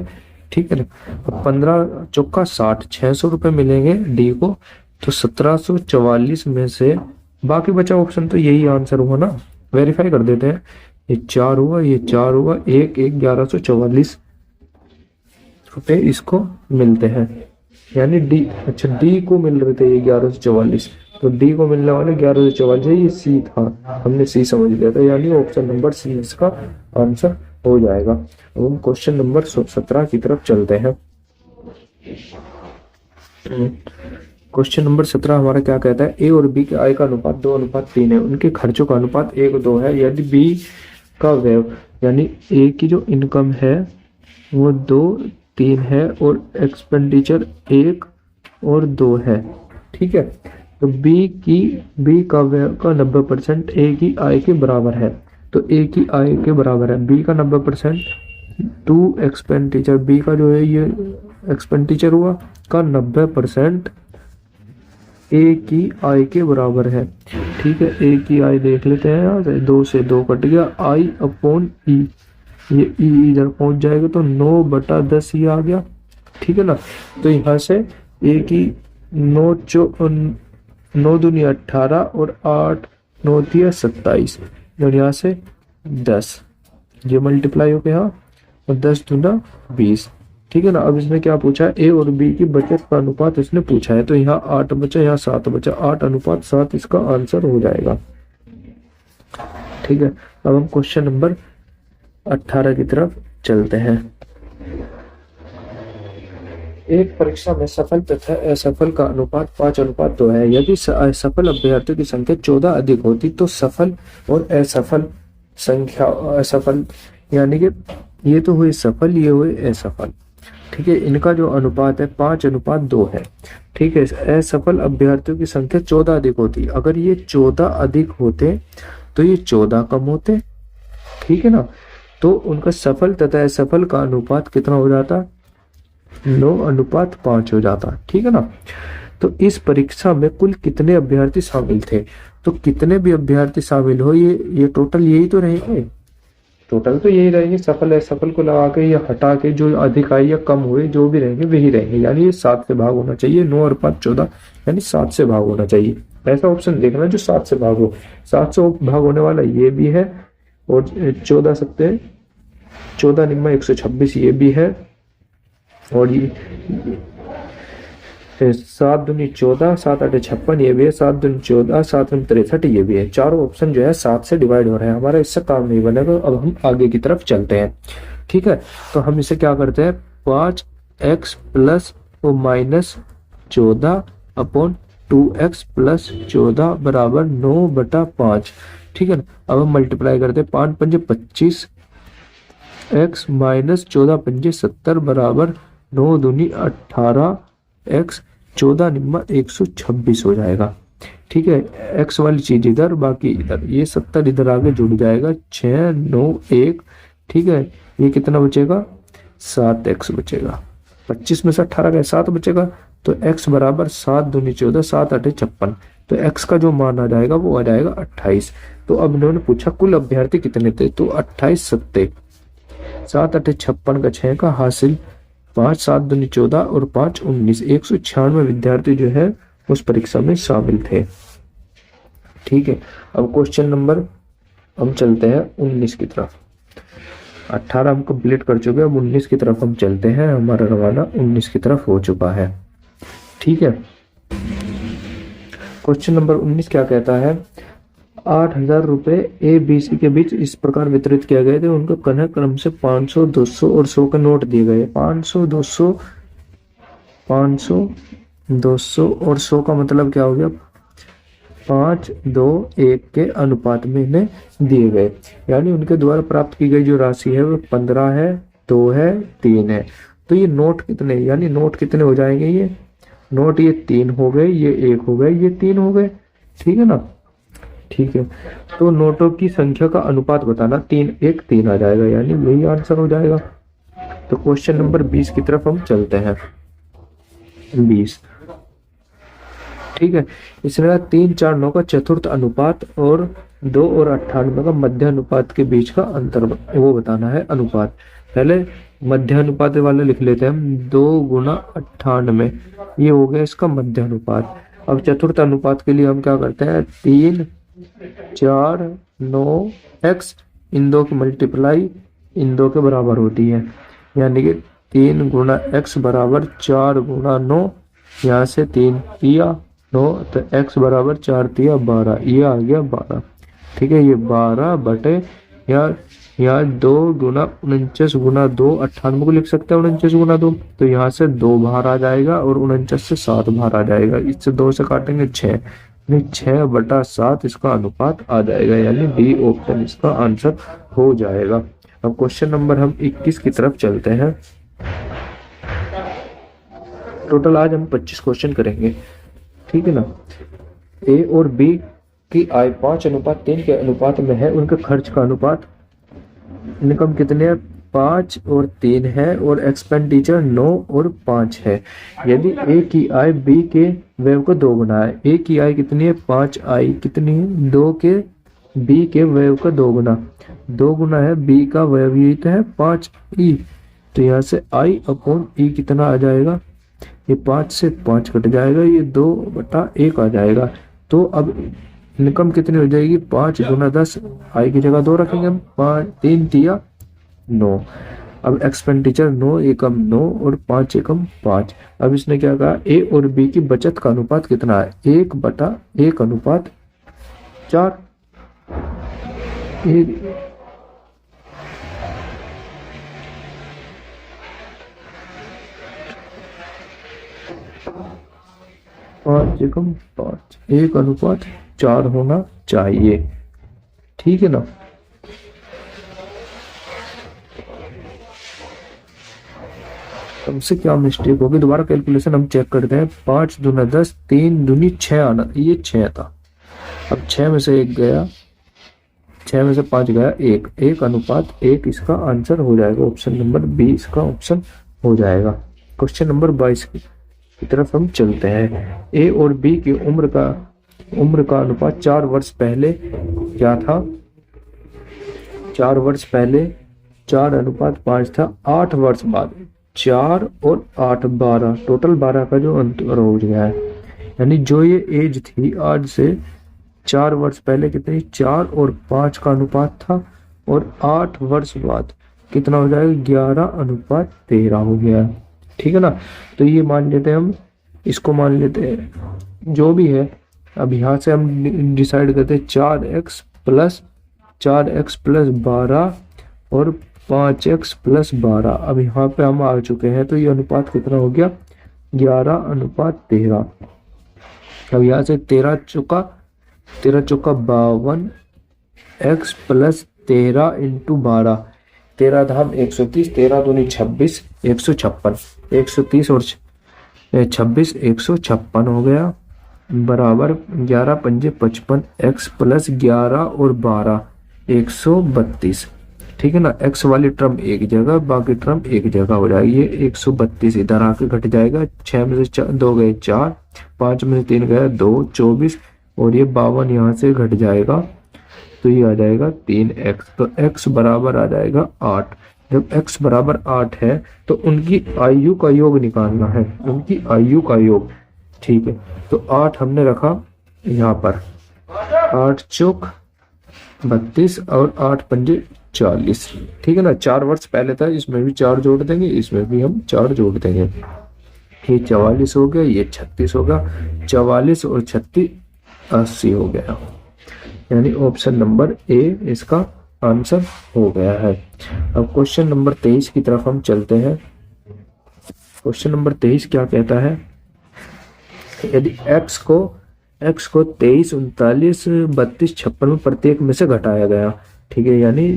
ठीक है ना। अब 15 चौका 60, 600 रुपये मिलेंगे डी को, तो 1744 में से बाकी बचा ऑप्शन तो यही आंसर हुआ ना, वेरीफाई कर देते हैं। ये 4 हुआ, ये 4 हुआ, 1 1 1144 रुपये इसको मिलते हैं, यानी डी, अच्छा डी को मिल रहे थे ये 1144, तो डी को मिलने वाले 1144, ये सी था, हमने सी समझ लिया था, यानी ऑप्शन नंबर सी इसका आंसर हो जाएगा। अब हम क्वेश्चन नंबर 17 की तरफ चलते हैं। क्वेश्चन नंबर 17 हमारा क्या कहता है, ए और बी के आय का अनुपात 2:3 है, उनके खर्चों का अनुपात 1:2 है, यदि बी का व्यय, यानी ए की जो इनकम है वो 2:3 है और एक्सपेंडिचर 1 और 2 है, ठीक है। तो बी का व्यय का 90% ए की आय के बराबर है, तो ए की आय के बराबर है बी का 90%, टू एक्सपेंडिचर, बी का जो है ये एक्सपेंडिचर हुआ का 90% ए की आय के बराबर है, ठीक है। ए की आय देख लेते हैं, यहाँ से 2 से 2 कट गया, आई अपॉन ई, ये ई इधर पहुंच जाएगा तो 9/10 ये आ गया, ठीक है ना। तो यहाँ से ए की 9 दूनी 18 और 8 9 दिया 27, और यहाँ से 10, ये मल्टीप्लाई हो गया, और 10 दूना 20, ठीक है ना। अब इसमें क्या पूछा है, ए और बी की बचत का अनुपात इसने पूछा है, तो यहाँ 8 बचा, यहाँ 7 बचा, 8:7 इसका आंसर हो जाएगा, ठीक है। अब हम क्वेश्चन नंबर 18 की तरफ चलते हैं। एक परीक्षा में सफल तथा असफल का अनुपात 5:2 है, यदि असफल अभ्यर्थियों की संख्या 14 अधिक होती तो सफल और असफल संख्या, असफल यानी कि ये तो हुए सफल, ये हुए असफल, ठीक है। इनका जो अनुपात है 5:2 है, ठीक है। असफल अभ्यर्थियों की संख्या 14 अधिक होती, अगर ये 14 अधिक होते तो ये 14 कम होते, ठीक है ना। तो उनका सफल तथा असफल का अनुपात कितना हो जाता, 9:5 हो जाता, ठीक है ना। तो इस परीक्षा में कुल कितने अभ्यर्थी शामिल थे, तो कितने भी अभ्यर्थी शामिल हो ये टोटल यही तो रहेंगे, टोटल तो यही रहेंगे, सफल असफल को लगा के या हटा के जो अधिक आए या कम हुए जो भी रहेंगे वही रहेंगे, यानी ये 7 से भाग होना चाहिए, 9 और 5 14, यानी 7 से भाग होना चाहिए। ऐसा ऑप्शन देखना जो 7 से भाग हो, 7 से भाग होने वाला ये भी है, और 14 सत्ते 14 निम्मा 126 ये भी है, और सात दूनी 14, सात आठे 56 ये भी है, सात दूनी 14, सात दूनी 63 ये भी है। चारों ऑप्शन जो है 7 से डिवाइड हो रहे हैं, हमारा इससे काम नहीं बनेगा। अब हम आगे की तरफ चलते हैं, ठीक है। तो हम इसे क्या करते हैं, 5x प्लस और माइनस 14 अपॉन 2x प्लस 14 बराबर 9/5, ठीक है ना। अब हम मल्टीप्लाई करते हैं, 5 पंजे 25, x माइनस 14 पंजे 70 बराबर 9 दूनी 18, x 14 निम्मा 126 हो जाएगा, ठीक है। x वाली चीज इधर, बाकी इधर, ये 70 इधर आगे जुड़ जाएगा, 6 9 1, ठीक है। ये कितना बचेगा, 7x बचेगा। 25 में से 18 का 7 बचेगा, तो x बराबर 7 दूनी 14, 7 8 56, तो x का जो मान आ जाएगा वो आ जाएगा 28। तो अब इन्होंने पूछा कुल अभ्यर्थी कितने थे, तो 28 सत्ते 7 8 56 का 6 का हासिल, 5 7 दूनी 14 और 5 19, 196 विद्यार्थी जो है उस परीक्षा में शामिल थे, ठीक है। अब क्वेश्चन नंबर हम चलते हैं 19 की तरफ। 18 हम कंप्लीट कर चुके हैं, अब 19 की तरफ हम चलते हैं। हमारा रवाना 19 की तरफ हो चुका है, ठीक है। क्वेश्चन नंबर 19 क्या कहता है, 8,000 रुपए ए बी सी के बीच इस प्रकार वितरित किए गए थे, उनको क्रम क्रम से 500 200 और 100 के नोट दिए गए। 500 200 और 100 का मतलब क्या हो गया, 5 2 1 के अनुपात में इन्हें दिए गए, यानी उनके द्वारा प्राप्त की गई जो राशि है वो 15 है, 2 है, 3 है। तो ये नोट कितने, यानी नोट कितने हो जाएंगे, ये नोट ये 3 हो गए, ये 1 हो गए, ये 3 हो गए, ठीक है ना, ठीक है। तो नोटों की संख्या का अनुपात बताना, 3 1 3 आ जाएगा, यानी यही आंसर हो जाएगा। तो क्वेश्चन नंबर 20 की तरफ हम चलते हैं। 20, ठीक है। इसमें 3 4 9 का चतुर्थ अनुपात और 2 और 98 का मध्य अनुपात के बीच का अंतर वो बताना है अनुपात। पहले मध्य अनुपात वाले लिख लेते हैं हम, 2 गुना 98, ये हो गया इसका मध्य अनुपात। अब चतुर्थ अनुपात के लिए हम क्या करते हैं, 3 4 9 x, इन दो की मल्टीप्लाई इन दो के बराबर होती है, यानी कि 3 गुना x बराबर 4 गुना 9, यहाँ से 3 तिया 9, तो x बराबर 4 तिया 12, ये आ गया 12, ठीक है। ये 12 बटे यहाँ 2 गुना 49 गुना 2, 98 को लिख सकते हैं 49 गुना 2, तो यहाँ से 2 बाहर आ जाएगा और 49 से 7 बाहर आ जाएगा, इससे 2 से काटेंगे 6, 6/7 इसका अनुपात आ जाएगा, यानी डी ऑप्शन इसका आंसर हो जाएगा। अब क्वेश्चन नंबर हम 21 की तरफ चलते हैं। टोटल आज हम 25 क्वेश्चन करेंगे, ठीक है ना। ए और बी की आय 5:3 के अनुपात में है, उनके खर्च का अनुपात, इनकम कितने 5 और 3 है, और एक्सपेंडिचर 9 और 5 है। यदि ए की आय बी के व्यय को 2 गुना है, ए की आय कितनी है 5, आई कितनी है 2 के, बी के व्यय का 2 गुना, 2 गुना है बी का व्यय तो है 5 ई, तो यहाँ से आई अपॉन ई कितना आ जाएगा, ये 5 से 5 कट जाएगा, ये 2/1 आ जाएगा। तो अब इनकम कितनी हो जाएगी, 5 गुना 10, आई की जगह 2 रखेंगे हम, 5 3 तिया 9। अब एक्सपेंडिचर 9 एकम 9 और 5 एकम 5। अब इसने क्या कहा, ए और बी की बचत का अनुपात कितना है, 1/1 अनुपात 4। 5 एकम 5, 1/4 होना चाहिए, ठीक है ना। हमसे क्या मिस्टेक होगी, दोबारा कैलकुलेशन हम चेक करते हैं। 5 दूना 10, 3 दूनी 6 आना, ये 6 था। अब 6 में से 1 गया, 6 में से 5 गया, 1/1 इसका आंसर हो जाएगा, ऑप्शन नंबर बी इसका ऑप्शन हो जाएगा। क्वेश्चन नंबर 22 की तरफ हम चलते हैं। ए और बी की उम्र का अनुपात 4 वर्ष पहले क्या था, 4 वर्ष पहले 4:5 था। 8 वर्ष बाद 4 और 8 12, टोटल 12 का जो अंतर हो गया है, यानी जो ये एज थी आज से 4 वर्ष पहले कितनी, 4 और 5 का अनुपात था, और 8 वर्ष बाद कितना हो जाएगा, 11:13 हो गया, ठीक है ना। तो ये मान लेते हैं हम इसको मान लेते हैं जो भी है। अब यहाँ से हम डिसाइड करते हैं 4x+12 और 5x+12। अब यहाँ पे हम आ चुके हैं, तो ये अनुपात कितना हो गया 11:13। अब यहाँ से 13 चौका 52, x+13 × 12, 13 धाम 130, 13 दूनी 26, 156, 130 और 26 156 हो गया, बराबर 11 पंजे 55, x+11 और 12 132। ठीक है ना, x वाली टर्म एक जगह, बाकी टर्म एक जगह हो जाएगी। ये 132 इधर आके घट जाएगा, 6 में से 2 गए 4, 5 में से 3 गया 2, 24 और ये 52 यहाँ से घट जाएगा, तो ये आ जाएगा 3x। तो x बराबर आ जाएगा 8। जब x बराबर 8 है तो उनकी आयु का योग निकालना है, उनकी आयु का योग। ठीक है, तो 8 हमने रखा यहाँ पर, 8 चौक 32 और 8 पंजे 40। ठीक है ना, 4 वर्ष पहले था, इसमें भी 4 जोड़ देंगे, इसमें भी हम 4 जोड़ देंगे। ये 44 हो गया, ये 36 होगा, 44 और 36 80 हो गया। यानी ऑप्शन नंबर ए इसका आंसर हो गया है। अब क्वेश्चन नंबर 23 की तरफ हम चलते हैं। क्वेश्चन नंबर 23 क्या कहता है, यदि x को 23, 39, 32, 56 में प्रत्येक में से घटाया गया। ठीक है, यानी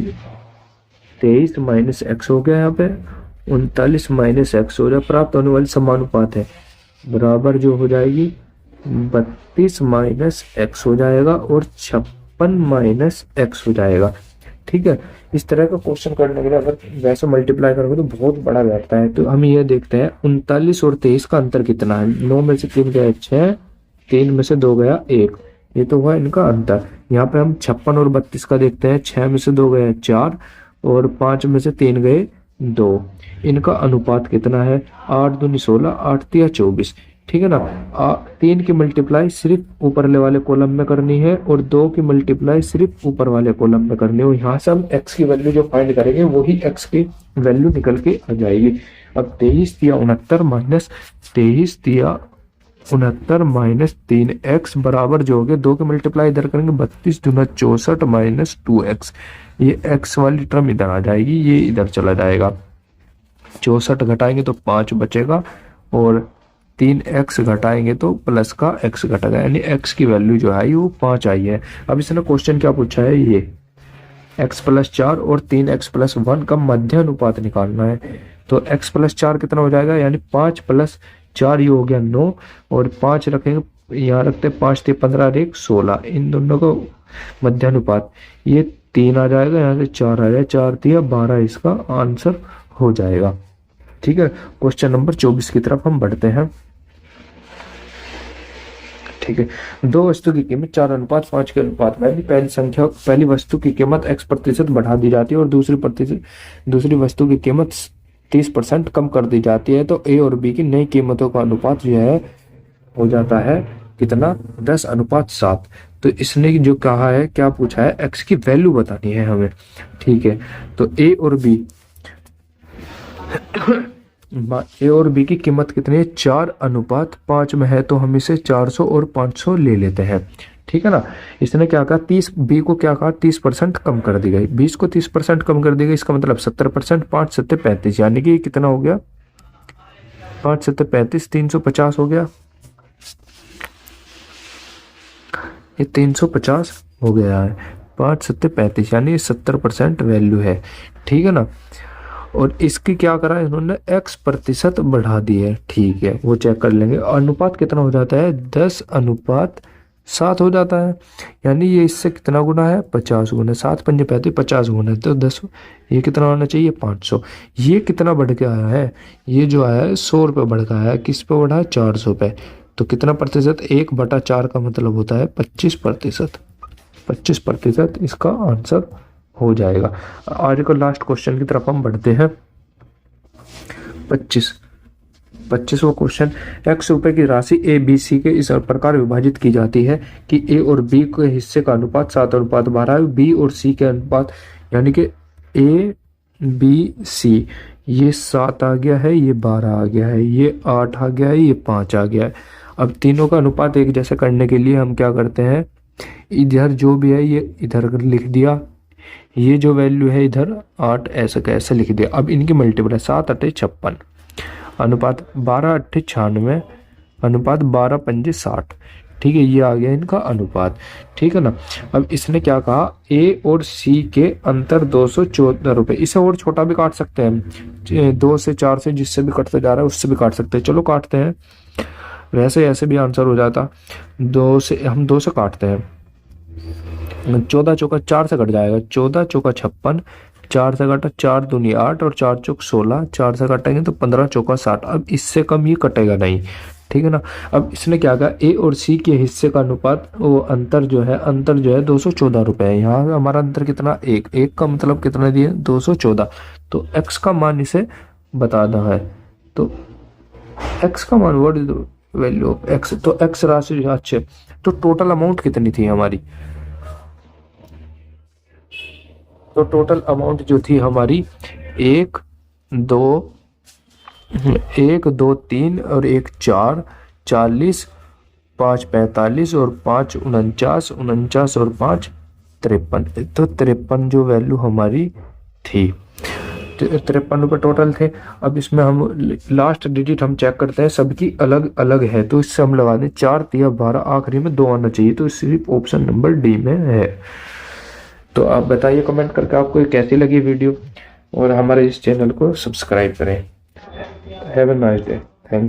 23 माइनस x हो गया, यहाँ पे 39 माइनस x हो जाए, प्राप्त होने वाली समानुपात है बराबर जो हो जाएगी 32 माइनस x हो जाएगा और 56 माइनस x हो जाएगा। ठीक है, इस तरह का क्वेश्चन करने के लिए अगर वैसे मल्टीप्लाई करोगे तो बहुत बड़ा बैठता है। तो हम ये देखते हैं 39 और 23 का अंतर कितना है। 9 में से 3 गया 6, 3 में से 2 गया 1, ये तो हुआ इनका अंतर। यहाँ पे हम 56 और 32 का देखते हैं, 6 में से 2 गए 4 और 5 में से 3 गए 2, इनका अनुपात कितना है 8 दूनी 16, 8 तिया 24। ठीक है ना, 3 की मल्टीप्लाई सिर्फ ऊपर वाले कॉलम में करनी है और 2 की मल्टीप्लाई सिर्फ ऊपर वाले कॉलम में करनी है। और यहाँ से हम x की वैल्यू जो फाइंड करेंगे वही x की वैल्यू निकल के आ जाएगी। अब 23 तिया 69 माइनस 23 तिया 69 माइनस 3x बराबर जो हो गया, 2 की मल्टीप्लाई इधर करेंगे 32 दूना 64 माइनस 2x, ये x वाली टर्म इधर आ जाएगी, ये इधर चला जाएगा। 64 घटाएंगे तो 5 बचेगा और 3x घटाएंगे तो प्लस का x घटेगा, यानी x की वैल्यू जो है वो 5 आई है। अब इसने क्वेश्चन क्या पूछा है, ये x+4 और 3x+1 का मध्य अनुपात निकालना है। तो x+4 कितना हो जाएगा, यानी 5 + 4 ये हो गया 9 और 5 रखेंगे, यहाँ रखते 5 × 15 और 1 16, इन दोनों को मध्य अनुपात ये 3 आ जाएगा, यहाँ से 4 आ जाएगा, 4 × 12 इसका आंसर हो जाएगा। ठीक है, क्वेश्चन नंबर 24 की तरफ हम बढ़ते हैं। ठीक है, 2 वस्तु की कीमत 4:5 के अनुपात में, पहली वस्तु की कीमत x% बढ़ा दी जाती है और दूसरी वस्तु की कीमत 30% कम कर दी जाती है। तो ए और बी की नई कीमतों का अनुपात जो है हो जाता है कितना 10:7। तो इसने जो कहा है, क्या पूछा है, x की वैल्यू बतानी है हमें। ठीक है, तो ए और बी की कीमत कितनी है 4:5 में है, तो हम इसे 400 और 500 ले लेते हैं। ठीक है ना, इसने क्या कहा, 30 बी को क्या कहा 30% कम कर दी गई, 20 को 30% कम कर दी गई, इसका मतलब 70%, 5 7 35, यानी कि कितना हो गया 5 7 35, 350 हो गया, ये 350 हो गया है, 5 7 35 यानी 70% वैल्यू है। ठीक है ना, और इसकी क्या करा इन्होंने x% बढ़ा दी है। ठीक है, वो चेक कर लेंगे। अनुपात कितना हो जाता है 10:7 हो जाता है, यानी ये इससे कितना गुना है 50 गुना, 7 पंजे 35 50 गुना, तो 10 ये कितना होना चाहिए 500। ये कितना बढ़ के आया है, ये जो आया है 100 रुपये बढ़ के आया है, किस पे बढ़ा है 400 पे। तो कितना प्रतिशत 1/4 का मतलब होता है 25%, 25% इसका आंसर हो जाएगा। आज का लास्ट क्वेश्चन की तरफ हम बढ़ते हैं। 25वां क्वेश्चन, x रुपए की राशि ए बी सी के इस प्रकार विभाजित की जाती है कि ए और बी के हिस्से का अनुपात 7:12 है, बी और सी के अनुपात यानी कि ए बी सी ये 7 आ गया है, ये 12 आ गया है, ये 8 आ गया है, ये 5 आ गया है। अब तीनों का अनुपात एक जैसे करने के लिए हम क्या करते हैं, इधर जो भी है ये इधर लिख दिया, ये जो वैल्यू है इधर 8 ऐसे कैसे लिख दिया। अब इनकी मल्टीपल है, 7 8 56, अनुपात 12 8 96, अनुपात 12 पंजे 60। ठीक है, ये आ गया इनका अनुपात। ठीक है ना। अब इसने क्या कहा, ए और सी के अंतर 214 रुपये। इसे और छोटा भी काट सकते हैं, 2 से 4 से जिससे भी कटते जा रहा है उससे भी काट सकते हैं। चलो काटते हैं, वैसे ऐसे भी आंसर हो जाता। 2 से काटते हैं, 14 चौका 4 से कट जाएगा, 14 चौका 56, 4 से काटा, 4 दूनी 8 और 4 चौक 16, 4 से काटेंगे तो 15 चौका 60। अब इससे कम ये कटेगा नहीं। ठीक है ना। अब इसने क्या कहा, ए और सी के हिस्से का अनुपात, वो अंतर जो है 214 रुपये है। यहाँ हमारा अंतर कितना, एक का मतलब कितना दिए 214। तो एक्स का मान इसे बताना है, तो एक्स का मान, what is the value of x, तो एक्स राशि। अच्छा, तो टोटल अमाउंट कितनी थी हमारी, तो टोटल अमाउंट जो थी हमारी 1 2 3 और 1 4, 40, 5 45 और 5 49, 49 और 5 53। तो 53 जो वैल्यू हमारी थी, 53 रुपये टोटल थे। अब इसमें हम लास्ट डिजिट हम चेक करते हैं, सबकी अलग अलग है, तो इससे हम लगा दें 4 3 12, आखिरी में 2 आना चाहिए, तो सिर्फ ऑप्शन नंबर डी में है। तो आप बताइए कमेंट करके आपको कैसी लगी वीडियो, और हमारे इस चैनल को सब्सक्राइब करें। Have a nice day. Thank